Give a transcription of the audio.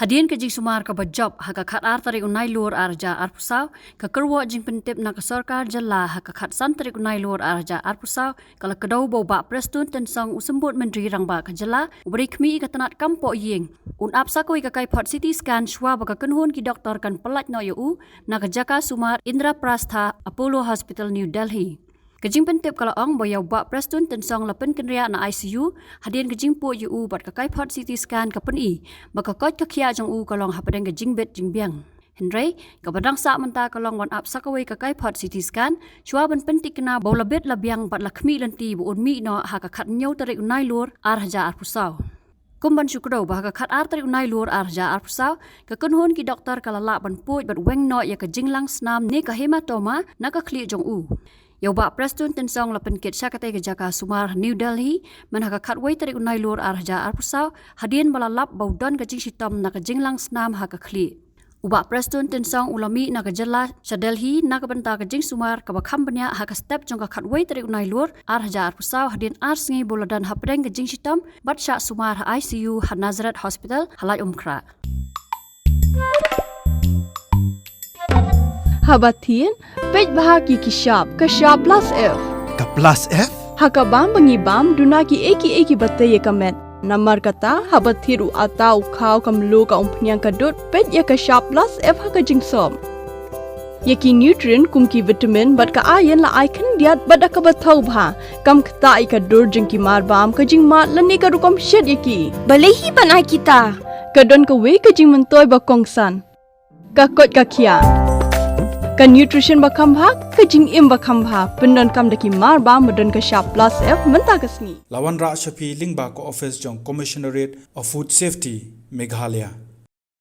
Hadian ke jing Sumar ka bajab haka khat ar tarik unai lur arja arpusau ka Kyrwoh jing pentip na ka sarkar jalla haka khat san tarik unai lur arja arpusau kala kedau bau ba Prestone tensong usembut menteri rangba ka jalla ubri khmi ka tanat kampo ying un apsa koi ka Kaiphod CT scan shwa ba ka kenhun ki doktor kan pelat no yu na ka Jaka Sumar Indra Prastha Apollo Hospital New Delhi. Kejing pentip kalau ong boyau bak Prestone tensong lapen kenria na ICU hadian kejing po yu bat ka Kaiphod CT scan ka pen baka kot ka khia jong u kalong hapadeng kejing bet jing biang Henry ka badang sa menta kalong wan ap sakawai ka Kaiphod CT scan chua ban pentik kena bola bet labiang bat lakhmi lenti bu un mi no ha ka khat nyau tarik unai lur arja arpusau kumban syukro bah ka khat ar tarik unai lur arja arpusau ka kunhun ki doktor kalala ban puj bat weng no ya ka jinglang snam ni ka hematoma na ka khli jong u Yau bak Prestone tensong lapen kit syakatai ke Jaka Sumar New Delhi manhaka Kawei tarik unai lur arja arpusau hadian balalap baudon ke jing sitam na ke jinglang snam ha ka khli. Ubak Prestone tensong ulami na ke jalla sa Delhi na ke benta ke jing Sumar ka bakham benya ha ka step jong ka Kawei tarik unai lur arja arpusau hadian arsengi boladan hapdeng ke jing sitam bat syak Sumar ha ICU ha Nazareth Hospital halai umkra. Habatin, pej bahagi ki sharp plus F. Ka plus F? Haka bam bangi bam duna ki eki bataye kamet. Namar kata habathiru atau khau kamlu ka umpnyang kadut pej ya ka sharp plus F haka jingsom. Yaki nutrient kum ki vitamin bat ka iron la icon diat bat ka bathau bha kam kta I ka dur jing ki mar bam ka jing mat lani ka rukom shed yaki. Balehi banai kita. Kadon ka we ka jing mentoy ba kongsan. Ka kot ka khia. Ka nutrition bakam bha ka jing im bakam bha pendon kam daki mar ba modon ka sharp plus F menta ka sngi Lawan ra shapi lingba ko office jong commissionerate of food safety Meghalaya